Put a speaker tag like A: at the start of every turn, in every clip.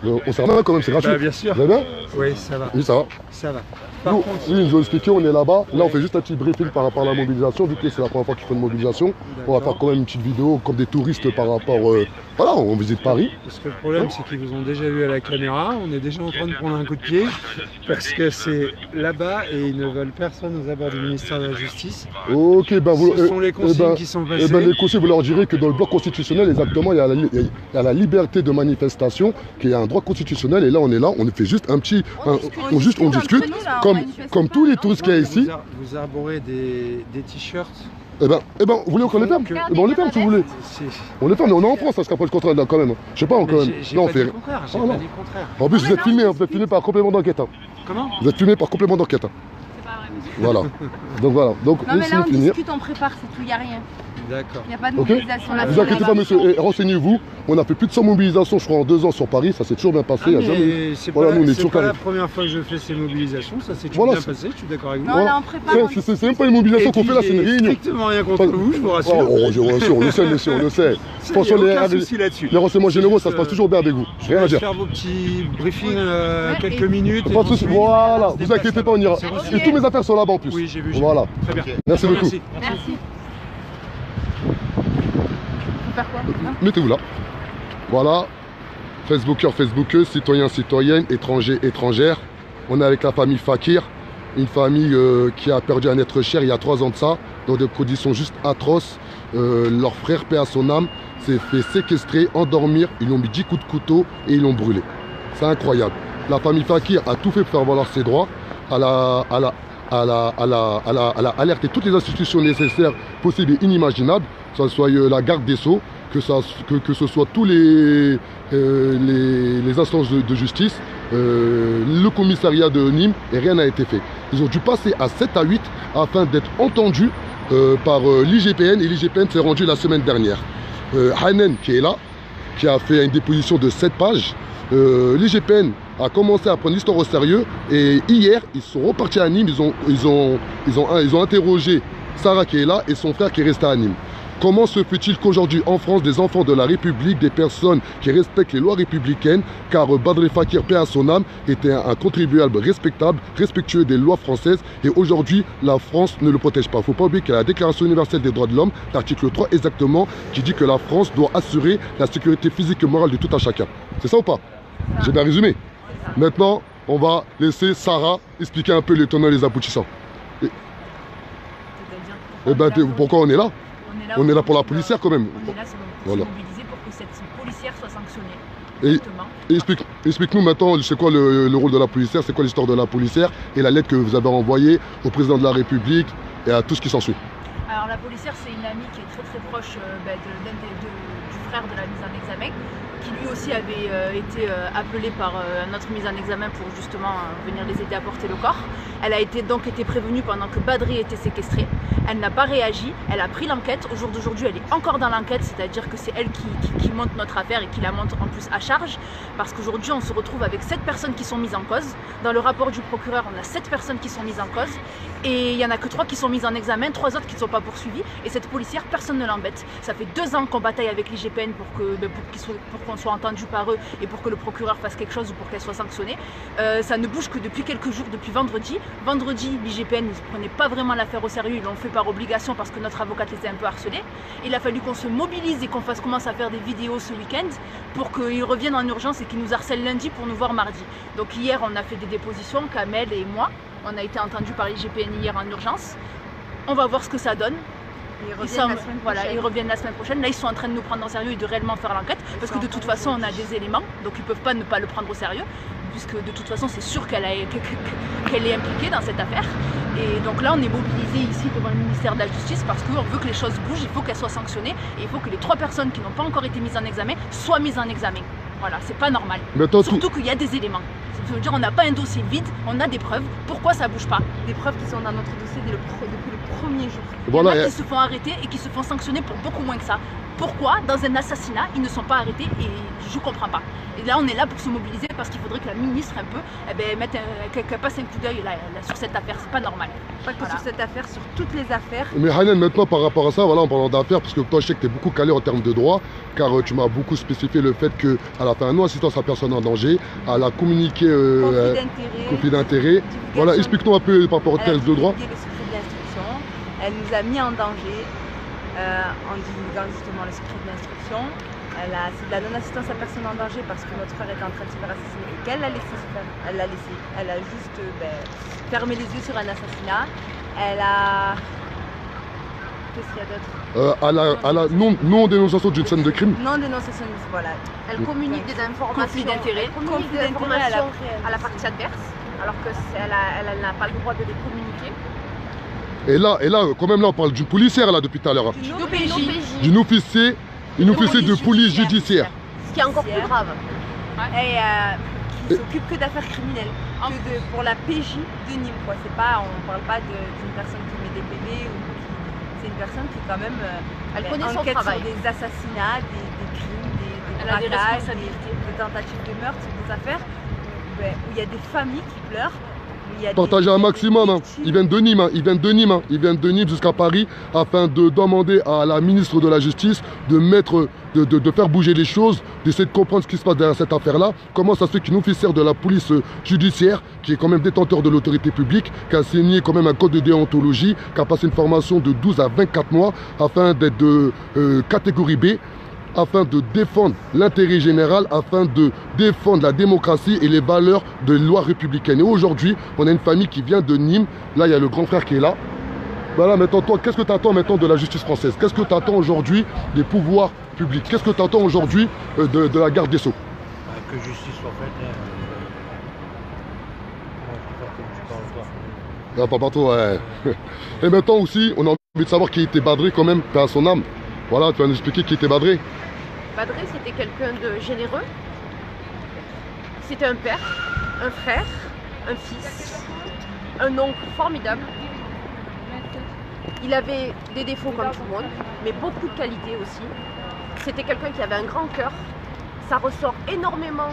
A: On s'en va quand même, c'est gratuit.
B: Bah, bien sûr.
A: Vous allez bien?
B: Oui, ça va.
A: Oui, ça va.
B: Ça va. Par
A: Nous,
B: contre,
A: ils nous ont expliqué, on est là-bas. Là, on fait juste un petit briefing par rapport à la mobilisation, vu que c'est la première fois qu'ils font une mobilisation. On va faire quand même une petite vidéo comme des touristes par rapport. Voilà, on visite Paris.
B: parce que le problème, c'est qu'ils vous ont déjà vu à la caméra. On est déjà en train de prendre un coup de pied parce que c'est là-bas et ils ne veulent personne aux abords du ministère de la Justice.
A: Ok, ben vous.
B: Ce sont les consignes qui sont passées.
A: Eh ben, les consignes, vous leur direz que dans le bloc constitutionnel, exactement, il y a la liberté de manifestation, qui est un droit constitutionnel. Et là, on est là, on fait juste un petit. On discute, comme tous les touristes qu'il y a ici.
B: Vous arborez des t-shirts.
A: Eh ben, vous voulez qu'on les ferme? Eh ben, on les ferme si vous voulez. On les ferme, on est en France, ça se rapproche du contraire quand même. Je sais pas, quand même.
B: J'ai pas dit le contraire, j'ai pas dit le contraire.
A: En plus, vous êtes filmé par complément d'enquête.
B: Comment?
A: Vous êtes filmé par complément d'enquête.
C: C'est pas vrai, monsieur.
A: Voilà. Donc voilà. Donc,
C: Non, mais là, on
A: finir.
C: discute, on prépare, c'est tout, il n'y a rien.
B: D'accord.
C: Il n'y a pas de
A: Ok.
C: mobilisation là.
A: Vous inquiétez pas, monsieur, et renseignez-vous. On a fait plus de 100 mobilisations, je crois, en 2 ans sur Paris. Ça s'est toujours bien passé.
B: Ah,
A: Il y a jamais...
B: c'est
A: Voilà,
B: pas,
A: nous, on est
B: c'est
A: toujours
B: pas la
A: carré.
B: première fois que je fais ces mobilisations, ça s'est toujours
A: Voilà,
B: bien passé, je suis d'accord avec vous.
C: Non, là, on prépare.
A: C'est même pas une mobilisation qu'on fait là, c'est une réunion.
B: Strictement rien contre vous, je vous rassure.
A: Oh, on le sait, monsieur, on le sait.
B: Il
A: Franchement,
B: n'y a aucun souci là-dessus.
A: les renseignements généraux, ça se passe toujours bien avec vous.
B: Je
A: Rien à
B: vais
A: dire.
B: faire vos petits briefings quelques minutes.
A: Pas de soucis.
B: ensuite,
A: Voilà,
B: on se
A: vous
B: déplace
A: inquiétez pas, on ira.
B: C'est reçu.
A: Et tous mes affaires sont là-bas en plus.
B: Oui, j'ai vu.
A: Voilà.
B: Très bien.
A: Merci beaucoup.
B: Merci.
C: Merci. Faut faire quoi?
A: Mettez-vous là. Voilà. Facebookers, Facebookeuses, citoyens, citoyennes, étrangers, étrangères. On est avec la famille Fakir. Une famille qui a perdu un être cher il y a 3 ans de ça, dans des conditions juste atroces. Leur frère, paix à son âme, s'est fait séquestrer, endormir. Ils l'ont mis 10 coups de couteau et ils l'ont brûlé. C'est incroyable. La famille Fakir a tout fait pour faire valoir ses droits. Elle a alerté toutes les institutions nécessaires, possibles et inimaginables, que ce soit la garde des Sceaux, que ce soit tous les instances de justice, le commissariat de Nîmes, et rien n'a été fait. Ils ont dû passer à 7 à 8 afin d'être entendus par l'IGPN, et l'IGPN s'est rendu la semaine dernière. Hanen, qui est là, qui a fait une déposition de 7 pages, l'IGPN a commencé à prendre l'histoire au sérieux, et hier, ils sont repartis à Nîmes, ils ont interrogé Sarah qui est là et son frère qui est resté à Nîmes. Comment se fait-il qu'aujourd'hui en France, des enfants de la République, des personnes qui respectent les lois républicaines, car Badri Fakir, paix à son âme, était un contribuable respectable, respectueux des lois françaises, et aujourd'hui la France ne le protège pas. Il ne faut pas oublier qu'il y a la Déclaration universelle des droits de l'homme, l'article 3 exactement, qui dit que la France doit assurer la sécurité physique et morale de tout un chacun. C'est ça ou pas? J'ai bien résumé. Maintenant, on va laisser Sarah expliquer un peu les tenants et les aboutissants. Et ben, pourquoi on est là? On est là pour la policière quand même.
C: On est là pour se mobiliser pour que cette policière soit sanctionnée.
A: Et explique-nous maintenant, c'est quoi le rôle de la policière, c'est quoi l'histoire de la policière et la lettre que vous avez envoyée au président de la République et à tout ce qui s'ensuit.
C: Alors la policière, c'est une amie qui est très proche du frère de la mise en examen, qui lui aussi avait été appelé par notre mise en examen pour justement venir les aider à porter le corps. Elle a donc été prévenue pendant que Badri était séquestré. Elle n'a pas réagi, elle a pris l'enquête. Au jour d'aujourd'hui, elle est encore dans l'enquête, c'est-à-dire que c'est elle qui monte notre affaire et qui la monte en plus à charge. Parce qu'aujourd'hui, on se retrouve avec 7 personnes qui sont mises en cause. Dans le rapport du procureur, on a 7 personnes qui sont mises en cause. Et il n'y en a que 3 qui sont mises en examen, 3 autres qui ne sont pas poursuivies. Et cette policière, personne ne l'embête. Ça fait 2 ans qu'on bataille avec l'IGPN pour qu'on soit entendu par eux et pour que le procureur fasse quelque chose ou pour qu'elle soit sanctionnée. Ça ne bouge que depuis quelques jours, depuis vendredi. Vendredi, l'IGPN ne prenait pas vraiment l'affaire au sérieux, ils l'ont fait par obligation parce que notre avocate les a un peu harcelés. Il a fallu qu'on se mobilise et qu'on commence à faire des vidéos ce week-end pour qu'ils reviennent en urgence et qu'ils nous harcèlent lundi pour nous voir mardi. Donc hier, on a fait des dépositions, Kamel et moi. On a été entendus par l'IGPN hier en urgence. On va voir ce que ça donne. Ils reviennent la semaine prochaine. Là, ils sont en train de nous prendre au sérieux et de réellement faire l'enquête. Parce que de toute façon, on a des éléments. Donc, ils ne peuvent pas ne pas le prendre au sérieux. Puisque de toute façon, c'est sûr qu'elle est impliquée dans cette affaire. Et donc là, on est mobilisé ici devant le ministère de la Justice parce qu'on veut que les choses bougent. Il faut qu'elles soient sanctionnées. Et il faut que les 3 personnes qui n'ont pas encore été mises en examen soient mises en examen. Voilà, c'est pas normal. Surtout qu'il y a des éléments. Ça veut dire on n'a pas un dossier vide, on a des preuves. Pourquoi ça bouge pas?
D: Des preuves qui sont dans notre dossier depuis le premier jour.
A: Voilà,
C: Il y en a qui se font arrêter et qui se font sanctionner pour beaucoup moins que ça. Pourquoi dans un assassinat ils ne sont pas arrêtés? Et je comprends pas. Et là on est là pour se mobiliser parce qu'il faudrait que la ministre un peu qu'elle passe un coup d'œil là, sur cette affaire, c'est pas normal.
D: Pas que sur cette affaire, sur toutes les affaires.
A: Mais Hanan, maintenant par rapport à ça, voilà, en parlant d'affaires, parce que toi je sais que tu es beaucoup calé en termes de droit, car tu m'as beaucoup spécifié le fait qu'elle a fait un non-assistance à personne en danger, elle a communiqué conflit d'intérêt. Voilà, explique-nous un peu par rapport au texte de droit.
D: Elle a divulgué le secret de l'instruction, elle nous a mis en danger en divulguant justement le secret de l'instruction. C'est de la non-assistance à personne en danger parce que notre frère était en train de se faire assassiner et qu'elle l'a laissé se faire. Elle a juste fermé les yeux sur un assassinat. Elle a... Qu'est-ce qu'il y a d'autre?
A: À la non-dénonciation d'une scène de crime.
D: Non-dénonciation, voilà.
C: Elle communique des informations.
D: Conflit d'intérêt.
C: Conflit d'intérêt à la partie adverse, alors qu'elle n'a pas le droit de les communiquer.
A: Et là, quand même, là, on parle d'une policière, là, depuis tout à l'heure.
C: D'une OPJ.
A: D'une officier de police judiciaire.
C: Ce qui est encore plus grave.
D: Et qui s'occupe que d'affaires criminelles, pour la PJ de Nîmes. On ne parle pas d'une personne qui met des PV, c'est une personne qui quand même
C: elle connaît son travail.
D: Sur des assassinats, des crimes, des braquages, des tentatives de meurtre, des affaires où il y a des familles qui pleurent.
A: Partager un maximum, hein. Ils viennent de Nîmes, jusqu'à Paris afin de demander à la ministre de la Justice de faire bouger les choses, d'essayer de comprendre ce qui se passe derrière cette affaire-là. Comment ça se fait qu'une officière de la police judiciaire, qui est quand même détenteur de l'autorité publique, qui a signé quand même un code de déontologie, qui a passé une formation de 12 à 24 mois afin d'être de catégorie B, afin de défendre l'intérêt général, afin de défendre la démocratie et les valeurs de loi républicaine. Et aujourd'hui, on a une famille qui vient de Nîmes. Là, il y a le grand frère qui est là. Voilà, maintenant, toi, qu'est-ce que tu attends maintenant de la justice française? Qu'est-ce que tu attends aujourd'hui des pouvoirs publics? Qu'est-ce que tu attends aujourd'hui de la garde des Sceaux?
E: Que justice soit faite.
A: Ah, pas partout, ouais. Et maintenant aussi, on a envie de savoir qui était Badré quand même, paix à son âme. Voilà, tu vas nous expliquer qui était Badré.
F: Badré, c'était quelqu'un de généreux. C'était un père, un frère, un fils, un oncle formidable. Il avait des défauts comme tout le monde, mais beaucoup de qualités aussi. C'était quelqu'un qui avait un grand cœur. Ça ressort énormément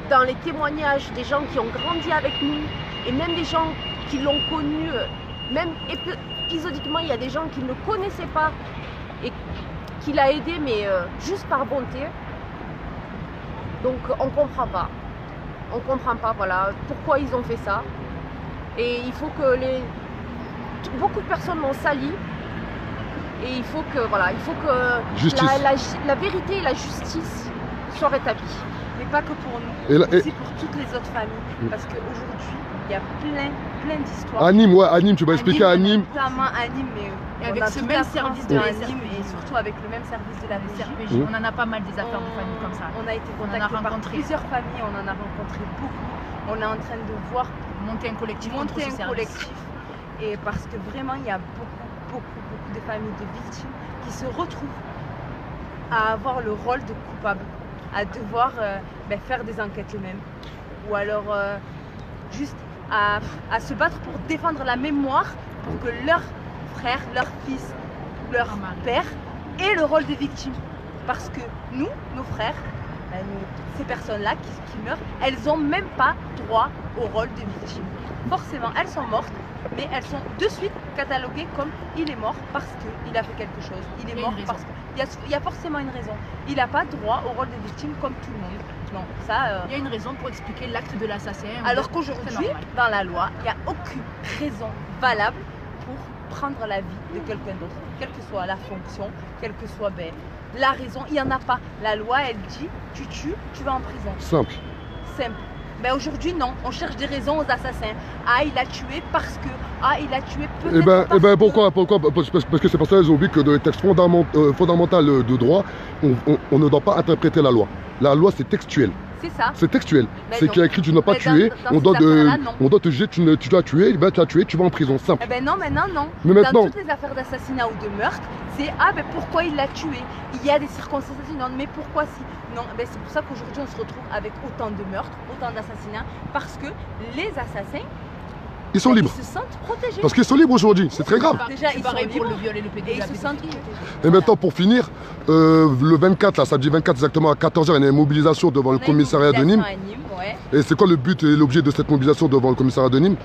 F: dans les témoignages des gens qui ont grandi avec nous et même des gens qui l'ont connu, même épisodiquement, il y a des gens qui ne le connaissaient pas et qu'il a aidé, mais juste par bonté. Donc on comprend pas. On comprend pas, voilà, pourquoi ils ont fait ça. Et il faut que beaucoup de personnes l'ont sali. Et il faut que, voilà, la vérité et la justice soient rétablies.
D: Mais pas que pour nous, mais aussi pour toutes les autres familles. Parce qu'aujourd'hui, il y a plein d'histoires.
A: À Nîmes, ouais, à Nîmes, tu vas expliquer à Nîmes.
D: Notamment à Nîmes, mais
C: et avec ce même service de
D: la Nîmes et surtout avec le même service de la PJ.
C: On en a pas mal des affaires de familles comme ça.
D: On a été contacté par plusieurs familles, on en a rencontré beaucoup. On est en train de voir
C: monter un collectif contre ce service.
D: Et parce que vraiment, il y a beaucoup de familles de victimes qui se retrouvent à avoir le rôle de coupable, à devoir faire des enquêtes eux-mêmes, ou alors juste à se battre pour défendre la mémoire, pour que leur frère, leur fils, leur père aient le rôle de victime. Parce que nous, nos frères, ces personnes-là qui meurent, elles n'ont même pas droit au rôle de victime. Forcément, elles sont mortes, mais elles sont de suite cataloguées comme il est mort parce qu'il a fait quelque chose. Il est mort parce qu'il y a forcément une raison. Il n'a pas droit au rôle de victime comme tout le monde. Non, ça,
C: il y a une raison pour expliquer l'acte de l'assassin.
D: Alors qu'aujourd'hui, dans la loi, il n'y a aucune raison valable pour prendre la vie de quelqu'un d'autre, quelle que soit la fonction, quelle que soit la raison. Il n'y en a pas. La loi, elle dit, tu tues, tu vas en prison.
A: Simple.
D: Mais aujourd'hui, non. On cherche des raisons aux assassins. Ah, il a tué parce que... Ah, il a tué peut-être
A: pourquoi Parce que c'est parce qu'ils ont vu que dans les textes fondamentaux de droit, on ne doit pas interpréter la loi. La loi, c'est textuel.
D: C'est ça.
A: C'est textuel.
D: Ben
A: C'est
D: non.
A: qu'il y a écrit tu n'as pas
D: Ben
A: tué,
D: dans
A: on doit,
D: ces affaires-là, non.
A: on doit te juger, tu dois tuer, ben tu as tué, tu vas en prison, simple.
D: Eh ben non, maintenant non.
A: Mais maintenant,
D: Dans toutes les affaires d'assassinat ou de meurtre, c'est ah ben pourquoi il l'a tué? Il y a des circonstances atténuantes, mais pourquoi si? Non, ben c'est pour ça qu'aujourd'hui on se retrouve avec autant de meurtres, autant d'assassinats, parce que les assassins,
A: ils sont libres.
D: ils se sentent protégés.
A: Parce qu'ils sont libres aujourd'hui, c'est très grave.
D: Déjà, ils sont
C: pareil pour
D: libres
C: le viol et le
D: et
C: pédophilie.
D: ils se sentent protégés.
A: Et maintenant, pour finir, le 24, là, samedi 24 exactement à 14h, il y a une mobilisation devant le
D: On a une
A: commissariat de Nîmes.
D: mobilisation à Nîmes, ouais.
A: Et c'est quoi le but et l'objet de cette mobilisation devant le commissariat de Nîmes?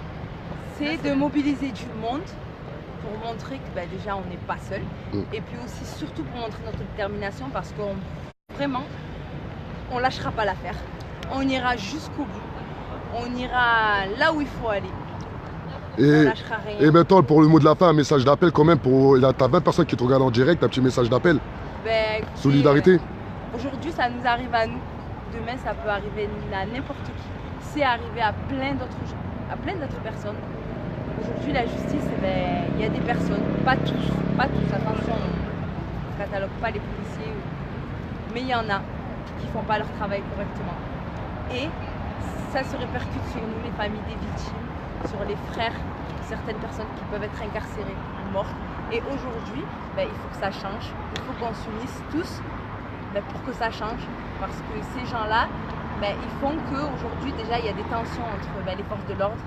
D: C'est de mobiliser du monde pour montrer que ben, déjà on n'est pas seul. Et puis aussi surtout pour montrer notre détermination parce qu'on vraiment on lâchera pas l'affaire. On ira jusqu'au bout. On ira là où il faut aller. On
A: Et,
D: lâchera rien.
A: et maintenant, pour le mot de la fin, un message d'appel quand même. T'as 20 personnes qui te regardent en direct, un petit message d'appel.
D: Ben, écoutez,
A: Solidarité.
D: Aujourd'hui ça nous arrive à nous. Demain ça peut arriver à n'importe qui. C'est arrivé à plein d'autres gens, à plein d'autres personnes. Aujourd'hui, la justice, eh ben, il y a des personnes, pas tous, attention, on ne catalogue pas les policiers, mais il y en a qui ne font pas leur travail correctement. Et ça se répercute sur nous, les familles des victimes, sur les frères, certaines personnes qui peuvent être incarcérées ou mortes. Et aujourd'hui, ben, il faut que ça change, il faut qu'on s'unisse tous ben, pour que ça change, parce que ces gens-là, ben, ils font qu'aujourd'hui, déjà, il y a des tensions entre ben, les forces de l'ordre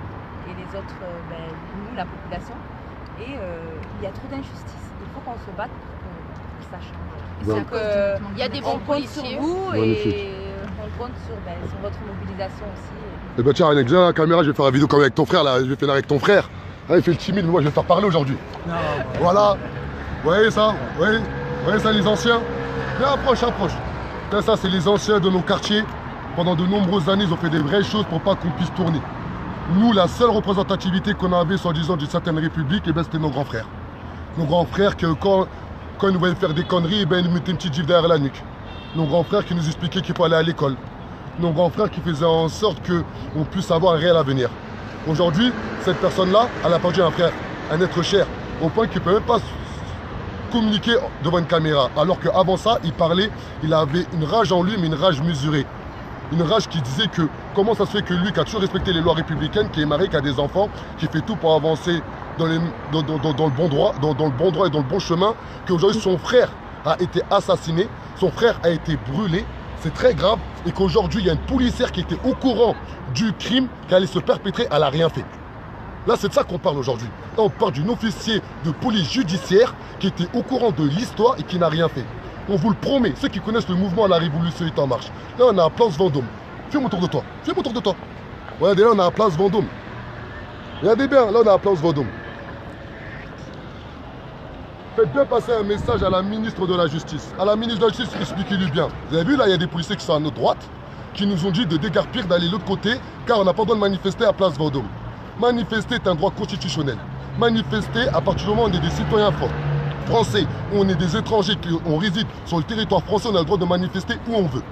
D: et les autres, ben, nous, la population. Et il y a trop d'injustice. Il faut qu'on se batte pour que ça change.
A: Bon.
D: Donc,
F: Il y a des
D: on
F: bons
D: compte sur
F: policiers.
D: vous
A: Magnifique.
D: et on compte sur, ben, sur votre mobilisation aussi.
A: Et ben tiens, viens à la caméra, je vais faire la vidéo comme avec ton frère là, je vais faire avec ton frère. Ah, il fait le timide, mais moi je vais faire parler aujourd'hui.
E: Non,
A: Voilà. Vous voyez ça? Vous voyez ça les anciens? Viens, approche. Là, ça c'est les anciens de nos quartiers. Pendant de nombreuses années, ils ont fait des vraies choses pour pas qu'on puisse tourner. Nous, la seule représentativité qu'on avait, soi-disant, d'une certaine république, eh ben, c'était nos grands frères. Nos grands frères, que quand ils nous voyaient faire des conneries, eh ben, ils nous mettaient une petite gifle derrière la nuque. Nos grands frères qui nous expliquaient qu'il faut aller à l'école. Nos grands frères qui faisaient en sorte qu'on puisse avoir un réel avenir. Aujourd'hui, cette personne-là, elle a perdu un frère, un être cher, au point qu'il ne peut même pas communiquer devant une caméra. Alors qu'avant ça, il parlait, il avait une rage en lui, mais une rage mesurée. Une rage qui disait que comment ça se fait que lui qui a toujours respecté les lois républicaines, qui est marié, qui a des enfants, qui fait tout pour avancer dans le bon droit, dans le bon droit et dans le bon chemin, qu'aujourd'hui son frère a été assassiné, son frère a été brûlé, c'est très grave, et qu'aujourd'hui il y a une policière qui était au courant du crime qui allait se perpétrer, elle n'a rien fait. Là, c'est de ça qu'on parle aujourd'hui. Là, on parle d'un officier de police judiciaire qui était au courant de l'histoire et qui n'a rien fait. On vous le promet, ceux qui connaissent le mouvement La Révolution est en marche. Là, on est à Place Vendôme. Fais-moi autour de toi. Fais-moi autour de toi. Regardez, là, on est à Place Vendôme. Regardez bien, là, on est à Place Vendôme. Faites bien passer un message à la ministre de la Justice. À la ministre de la Justice, expliquez-lui bien. Vous avez vu, là, il y a des policiers qui sont à notre droite, qui nous ont dit de dégarpir, d'aller de l'autre côté, car on n'a pas le droit de manifester à Place Vendôme. Manifester est un droit constitutionnel. Manifester, à partir du moment où on est des citoyens français, où on est des étrangers, qu'on réside sur le territoire français, on a le droit de manifester où on veut.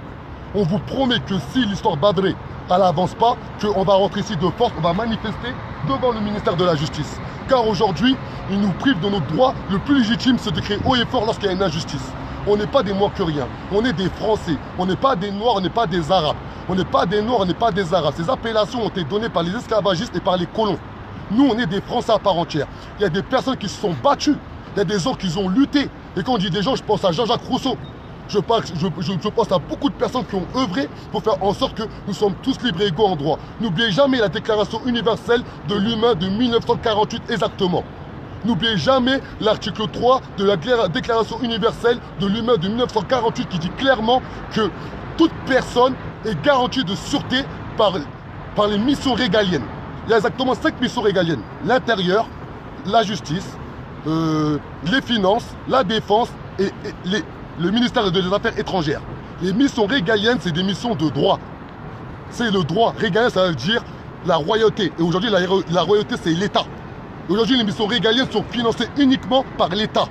A: On vous promet que si l'histoire Badré, elle n'avance pas, qu'on va rentrer ici de force, on va manifester devant le ministère de la Justice. Car aujourd'hui, ils nous privent de notre droit le plus légitime, c'est de crier haut et fort lorsqu'il y a une injustice. On n'est pas des moins que rien, on est des Français, on n'est pas des Noirs, on n'est pas des Arabes. On n'est pas des Noirs, on n'est pas des Arabes. Ces appellations ont été données par les esclavagistes et par les colons. Nous, on est des Français à part entière. Il y a des personnes qui se sont battues. Il y a des gens qui ont lutté. Et quand on dit des gens, je pense à Jean-Jacques Rousseau. Je pense à beaucoup de personnes qui ont œuvré pour faire en sorte que nous sommes tous libres et égaux en droit. N'oubliez jamais la Déclaration universelle de l'humain de 1948 exactement. N'oubliez jamais l'article 3 de la Déclaration universelle de l'humain de 1948 qui dit clairement que toute personne est garantie de sûreté par les missions régaliennes. Il y a exactement 5 missions régaliennes. L'intérieur, la justice, les finances, la défense et le ministère des Affaires étrangères. Les missions régaliennes, c'est des missions de droit. C'est le droit. Régalien, ça veut dire la royauté. Et aujourd'hui, la royauté, c'est l'État. Aujourd'hui, les missions régaliennes sont financées uniquement par l'État.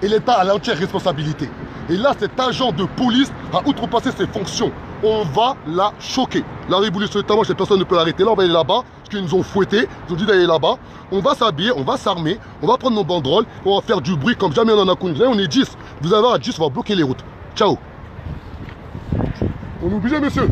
A: Et l'État a l'entière responsabilité. Et là, cet agent de police a outrepassé ses fonctions. On va la choquer. La révolution est en marche, personne ne peut l'arrêter. Là, on va aller là-bas, parce qu'ils nous ont fouettés. Ils ont dit d'aller là-bas. On va s'habiller, on va s'armer, on va prendre nos banderoles, on va faire du bruit comme jamais on en a connu. Vous savez, on est 10. Vous allez voir, à 10, on va bloquer les routes. Ciao. On est obligé, monsieur.